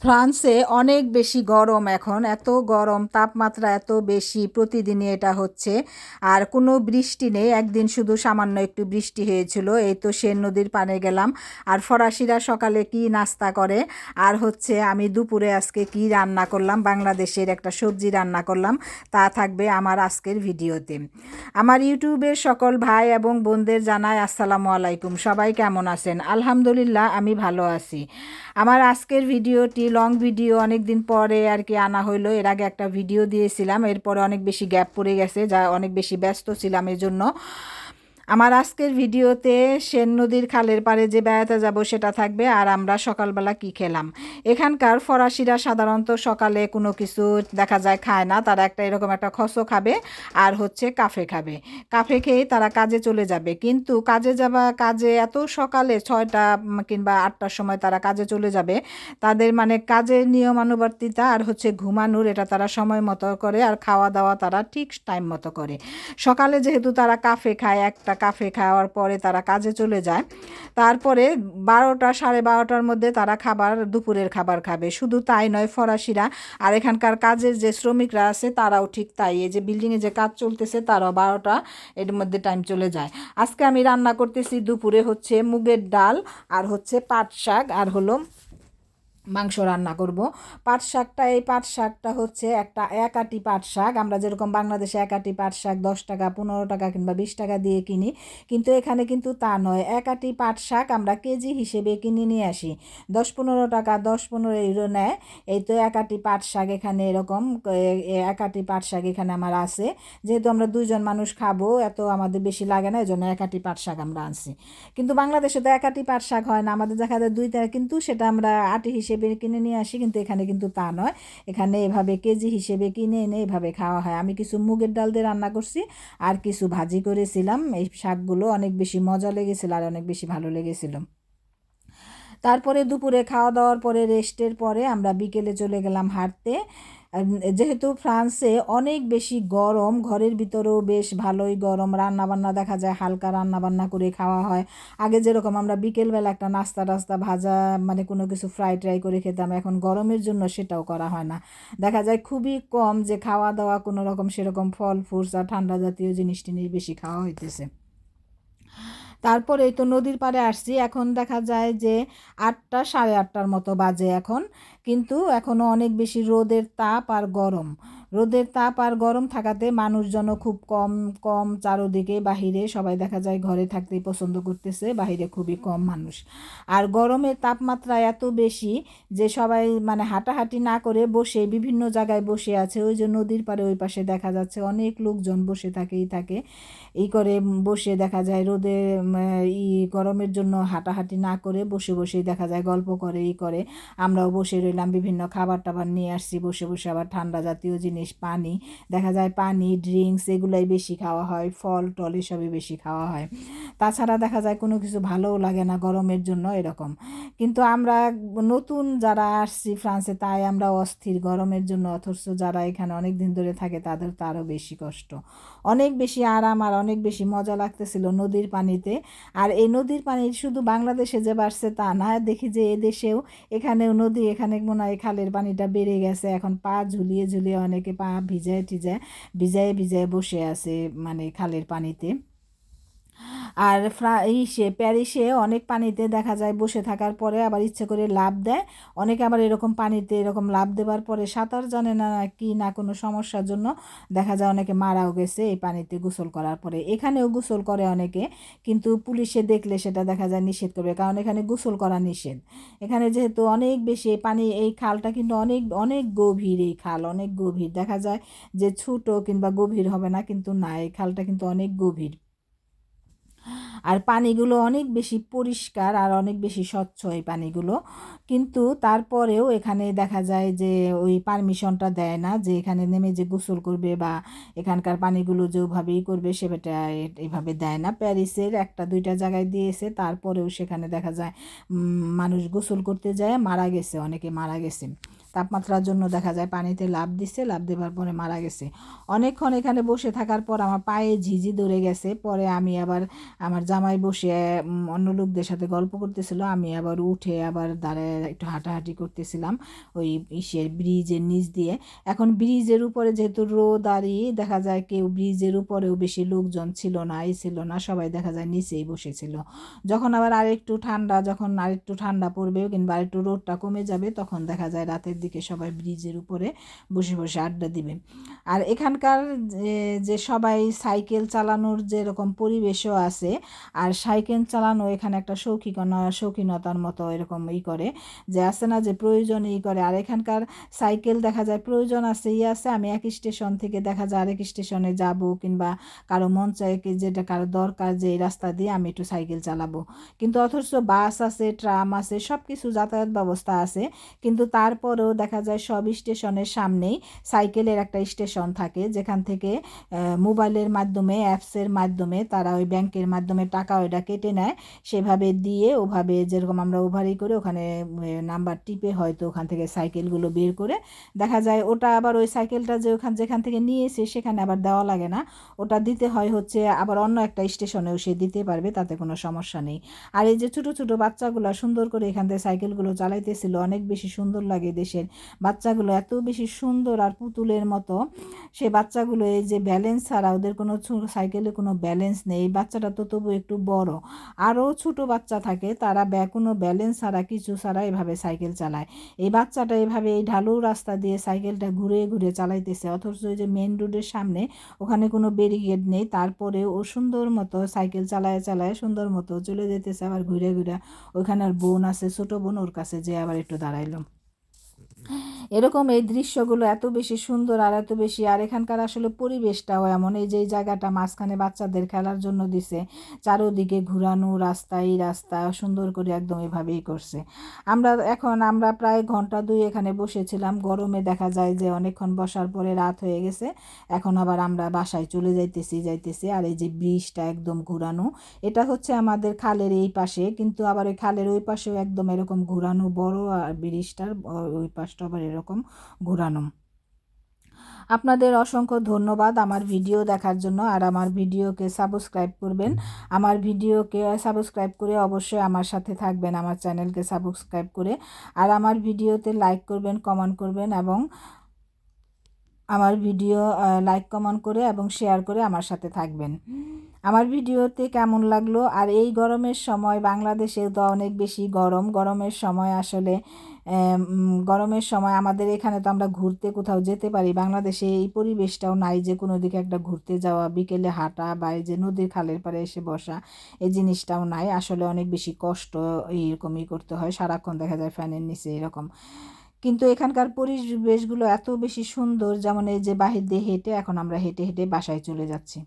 ফ্রান্সে অনেক বেশি গরম এখন, এত গরম, তাপমাত্রা এত বেশি, প্রতিদিনই এটা হচ্ছে। আর কোনো বৃষ্টি নেই, একদিন শুধু সামান্য একটু বৃষ্টি হয়েছিল, এই তো সেন নদীর পাড়ে গেলাম। আর ফরাসিরা সকালে কি নাস্তা করে, আর হচ্ছে আমি দুপুরে আজকে কি রান্না করলাম, বাংলাদেশের একটা সবজি রান্না করলাম, তা থাকবে আমার আজকের ভিডিওতে। আমার ইউটিউবের সকল ভাই এবং বোনদের জানাই আসসালামু আলাইকুম। সবাই কেমন আছেন? আলহামদুলিল্লাহ, আমি ভালো আছি। আমার আজকের ভিডিওটি লং ভিডিও, অনেক দিন পরে আর কি আনা হইলো। এর আগে একটা ভিডিও দিয়েছিলাম, এরপরে অনেক বেশি গ্যাপ পড়ে গেছে, যা অনেক বেশি ব্যস্ত ছিলাম এর জন্য। আমার আজকের ভিডিওতে সেন নদীর খালের পাড়ে যে বেড়াতে যাব সেটা থাকবে, আর আমরা সকালবেলা কি খেলাম। এখানকার ফরাসিরা সাধারণত সকালে কোনো কিছু দেখা যায় খায় না, তারা একটা এরকম একটা খসো খাবে আর হচ্ছে কাফে খাবে। কাফে খেয়েই তারা কাজে চলে যাবে, কিন্তু কাজে এত সকালে 6টা কিংবা 8টার সময় তারা কাজে চলে যাবে। তাদের মানে কাজের নিয়মানুবর্তিতা আর হচ্ছে ঘুমানোর, এটা তারা সময় মতো করে, আর খাওয়া দাওয়া তারা ঠিক টাইম মতো করে। সকালে যেহেতু তারা কাফে খায়, একটা কাফে খাওয়ার পরে তারা কাজে চলে যায়। তারপরে 12টা 12:30টার মধ্যে তারা দুপুরের খাবার খাবে। শুধু তাই নয়, ফরাসিরা আর এখানকার কাজের যে শ্রমিকরা আছে তারাও ঠিক তাই। এই যে বিল্ডিংয়ে যে কাজ চলতেছে, তারাও 12টা এর মধ্যে টাইম চলে যায়। আজকে আমি রান্না করতেছি দুপুরে হচ্ছে মুগের ডাল আর হচ্ছে পাট শাক, আর হলো মাংস রান্না করব। এই পাট শাকটা হচ্ছে একটা এক আঁটি পাট শাক। আমরা যেরকম বাংলাদেশে এক আঁটি পাট শাক 10 টাকা, 15 টাকা কিংবা 20 টাকা দিয়ে কিনি, কিন্তু এখানে কিন্তু তা নয়। এক আঁটি পাট শাক আমরা কেজি হিসেবে কিনে নিয়ে আসি, 10-15 টাকা, 10-15 ইউরো নেয়। এই তো এক আঁটি পাট শাক এখানে এরকম এক আঁটি পাট শাক এখানে আমার আছে। যেহেতু আমরা 2জন মানুষ খাবো, এত আমাদের বেশি লাগে না, এই জন্য এক আঁটি পাট শাক আমরা আনছি। কিন্তু বাংলাদেশে তো এক আঁটি পাট শাক হয় না, আমাদের দেখা যায় 2টা, কিন্তু সেটা আমরা আঁটি হিসেবে কিনে নিয়ে আসি। কিন্তু এখানে কিন্তু তা নয়, এখানে এভাবে কেজি হিসেবে কিনে এনে এভাবে খাওয়া হয়। আমি কিছু মুগের ডাল দিয়ে রান্না করছি, আর কিছু ভাজি করেছিলাম। এই শাকগুলো অনেক বেশি মজা লেগেছিল আর অনেক বেশি ভালো লেগেছিল। তারপরে দুপুরে খাওয়া দাওয়ার পরে, রেস্টের পরে আমরা বিকেলে চলে গেলাম হাঁটতে। যেহেতু ফ্রান্সে অনেক বেশি গরম, ঘরের ভিতরেও বেশ ভালোই গরম, রান্নাবান্না দেখা যায় হালকা রান্নাবান্না করে খাওয়া হয়। আগে যেরকম আমরা বিকেলবেলা একটা নাস্তা টাস্তা ভাজা, মানে কোনো কিছু ফ্রাই ট্রাই করে খেতাম, এখন গরমের জন্য সেটাও করা হয় না। দেখা যায় খুবই কম যে খাওয়া দাওয়া কোনো রকম সেরকম ফল ফ্রুটস আর ঠান্ডা জাতীয় জিনিস টিনিস বেশি খাওয়া হইতেছে। তারপরে এই তো নদীর পাড়ে আসছি, এখন দেখা যায় যে 8টা 8:30টার মতো বাজে এখন। কিন্তু এখনও অনেক বেশি রোদের তাপ আর গরম থাকাতে মানুষজনও খুব কম কম চারোদিকে। বাহিরে সবাই দেখা যায় ঘরে থাকতেই পছন্দ করতেছে, বাহিরে খুবই কম মানুষ। আর গরমের তাপমাত্রা এত বেশি যে সবাই মানে হাঁটাহাঁটি না করে বসে বিভিন্ন জায়গায় বসে আছে। ওই যে নদীর পাড়ে ওই পাশে দেখা যাচ্ছে অনেক লোকজন বসে থাকে করে বসে দেখা যায় রোদে, গরমের জন্য হাঁটাহাঁটি না করে বসে বসেই দেখা যায় গল্প করে করে। আমরাও বসে রইলাম, বিভিন্ন খাবার টাবার নিয়ে আসছি, বসে বসে আবার ঠান্ডা জাতীয় জিনিস, পানি, দেখা যায় পানি ড্রিঙ্কস এগুলাই বেশি খাওয়া হয়, ফল টল এসবই বেশি খাওয়া হয়। তাছাড়া দেখা যায় কোনো কিছু ভালোও লাগে না গরমের জন্য এরকম। কিন্তু আমরা নতুন যারা আসছি ফ্রান্সে, তাই আমরা অস্থির গরমের জন্য, অথচ যারা এখানে অনেক দিন ধরে থাকে তাদের তো আরও বেশি কষ্ট। অনেক বেশি আরাম আর অনেক বেশি মজা লাগতেছিল নদীর পানিতে। আর এই নদীর পানি শুধু বাংলাদেশে যে বাড়ছে তা না, দেখি যে এদেশেও এখানেও নদী, এখানে মনে হয় খালের পানিটা বেড়ে গেছে। এখন পা ঝুলিয়ে ঝুলিয়ে অনেকে পা ভিজায় বসে আছে মানে খালের পানিতে। আর প্যারিসে অনেক পানিতে দেখা যায় বসে থাকার পরে আবার ইচ্ছে করে লাফ দেয়। অনেকে আবার এরকম পানিতে এরকম লাফ দেবার পরে সাঁতার জানে না কি না কোনো সমস্যার জন্য দেখা যায় অনেকে মারাও গেছে এই পানিতে গোসল করার পরে। এখানেও গোসল করে অনেকে, কিন্তু পুলিশে দেখলে সেটা দেখা যায় নিষেধ করবে, কারণ এখানে গোসল করা নিষেধ। এখানে যেহেতু অনেক বেশি পানি, এই খালটা কিন্তু অনেক অনেক গভীর, এই খাল অনেক গভীর, দেখা যায় যে ছোট কিংবা গভীর হবে না, কিন্তু না, এই খালটা কিন্তু অনেক গভীর। আর পানিগুলো অনেক বেশি পরিষ্কার আর অনেক বেশি স্বচ্ছ এই পানিগুলো। কিন্তু তারপরেও এখানে দেখা যায় যে ওই পারমিশনটা দেয় না যে এখানে নেমে যে গোসল করবে বা এখানকার পানিগুলো যেভাবেই করবে সেটা এভাবে দেয় না। প্যারিসের 1-2টা জায়গায় দিয়েছে, তারপরেও সেখানে দেখা যায় মানুষ গোসল করতে যায় মারা গেছে, অনেকে মারা গেছে। তাপমাত্রার জন্য দেখা যায় পানিতে লাফ দিছে, লাফ দেওয়ার পরে মারা গেছে। অনেকক্ষণ এখানে বসে থাকার পর আমার পায়ে ঝিঝি ধরে গেছে। পরে আমি আবার আমার জামাই বসে অন্য লোকদের সাথে গল্প করতেছিল, আমি আবার উঠে আবার দাঁড়ায় একটু হাঁটাহাঁটি করতেছিলাম ওই ব্রিজের নিচ দিয়ে। এখন ব্রিজের উপরে যেহেতু রোদ আরই দেখা যায় কেউ ব্রিজের উপরেও বেশি লোকজন ছিল না, সবাই দেখা যায় নিচেই বসেছিল। যখন আবার আরেকটু ঠান্ডা পড়বে কিংবা আরেকটু রোদটা কমে যাবে তখন দেখা যায় রাতের দিকে সবাই ব্রিজের উপরে বসে বসে আড্ডা দিবে। আর এখানকার যে সবাই সাইকেল চালানোর যেরকম পরিবেশও আছে, আর সাইকেল চালানো এখানে একটা শৌখিনতার মতো এরকম করে যে আছে না যে প্রয়োজন করে। আর এখানকার সাইকেল দেখা যায় প্রয়োজন আছে আছে, আমি এক স্টেশন থেকে দেখা যায় আরেক স্টেশনে যাব কিংবা কারো মন চায় কি যেটা কারো দরকার যে এই রাস্তা দিয়ে আমি একটু সাইকেল চালাবো, কিন্তু অথচ বাস আছে, ট্রাম আছে, সব কিছু যাতায়াত ব্যবস্থা আছে, কিন্তু তারপরেও দেখা যায় সব স্টেশনের সামনেই সাইকেলের একটা স্টেশন থাকে যেখান থেকে মোবাইলের মাধ্যমে অ্যাপসের মাধ্যমে তারা ওই ব্যাংকের মাধ্যমে টাকা ওইটা কেটে নেয়, সেভাবে দিয়ে ওভাবে যেরকম আমরা ওভারই করে ওখানে নাম্বার টিপে হয়তো ওখান থেকে সাইকেলগুলো বের করে দেখা যায়। ওটা আবার ওই সাইকেলটা যে যেখান থেকে নিয়েছে সেখানে আবার দেওয়া লাগে না, ওটা দিতে হয় হচ্ছে আবার অন্য একটা স্টেশনেও সে দিতে পারবে, তাতে কোনো সমস্যা নেই। আর এই যে ছোটো ছোটো বাচ্চাগুলো সুন্দর করে এখান থেকে সাইকেলগুলো চালাইতেছিল, অনেক বেশি সুন্দর লাগে। দেশের বাচ্চাগুলো এত বেশি সুন্দর আর পুতুলের মতো, সে বাচ্চাগুলো এই যে ব্যালেন্স ছাড়া ওদের কোনো সাইকেলে কোনো ব্যালেন্স নেই। এই বাচ্চাটা তো তবু একটু বড়, আরও ছোট বাচ্চা থাকে তারা কোনো ব্যালেন্স ছাড়া কিছু ছাড়া এভাবে সাইকেল চালায়। এই বাচ্চাটা এভাবে এই ঢালু রাস্তা দিয়ে সাইকেলটা ঘুরে ঘুরে চালাইতেছে, অথচ ওই যে মেন রোডের সামনে ওখানে কোনো ব্যারিকেড নেই, তারপরে ও সুন্দর মতো সাইকেল চালায় চালায় সুন্দর মতো চলে যেতেছে। আবার ঘুরে ঘুরে ওইখানে আর বোন আছে, ছোট বোন, ওর কাছে যে আবার একটু দাঁড়াইলো। এরকম এই দৃশ্যগুলো এত বেশি সুন্দর আর এত বেশি, আর এখানকার আসলে পরিবেশটাও এমন, এই যে জায়গাটা মাঝখানে বাচ্চাদের খেলার জন্য দিছে, চারোদিকে ঘুরানো রাস্তা, এই রাস্তা সুন্দর করে একদম এভাবেই করছে। আমরা প্রায় ঘন্টা 2 এখানে বসেছিলাম, গরমে দেখা যায় যে অনেকক্ষণ বসার পরে রাত হয়ে গেছে। এখন আবার আমরা বাসায় চলে যাইতেছি। আর এই যে ব্রিজটা একদম ঘুরানো, এটা হচ্ছে আমাদের খালের এই পাশে, কিন্তু আবার ওই খালের ওই পাশেও একদম এরকম ঘুরানো বড়, আর ব্রিজটার ওই পাশটা আবার এরকম ঘুরানো। আপনাদের অসংখ্য ধন্যবাদ আমার ভিডিও দেখার জন্য, আর আমার ভিডিওকে সাবস্ক্রাইব করবেন। আমার ভিডিওকে সাবস্ক্রাইব করে অবশ্যই আমার সাথে থাকবেন, আমার চ্যানেলকে সাবস্ক্রাইব করে। আর আমার ভিডিওতে লাইক করবেন, কমেন্ট করবেন, এবং আমার ভিডিও লাইক কমেন্ট করে এবং শেয়ার করে আমার সাথে থাকবেন। আমার ভিডিওতে কেমন লাগলো? আর এই গরমের সময় বাংলাদেশে তো অনেক বেশি গরমের সময় আসলে গরমের সময় আমাদের এখানে তো আমরা ঘুরতে কোথাও যেতে পারি, বাংলাদেশে এই পরিবেশটাও নাই যে কোনো দিকে একটা ঘুরতে যাওয়া, বিকেলে হাঁটা বা এই যে নদীর খালের পাড়ে এসে বসা, এই জিনিসটাও নাই। আসলে অনেক বেশি কষ্ট এইরকমই করতে হয়, সারাক্ষণ দেখা যায় ফ্যানের নিচে এরকম। কিন্তু এখানকার পরিবেশগুলো এত বেশি সুন্দর, যেমন এই যে বাহির দিয়ে হেঁটে এখন আমরা হেঁটে হেঁটে বাসায় চলে যাচ্ছি।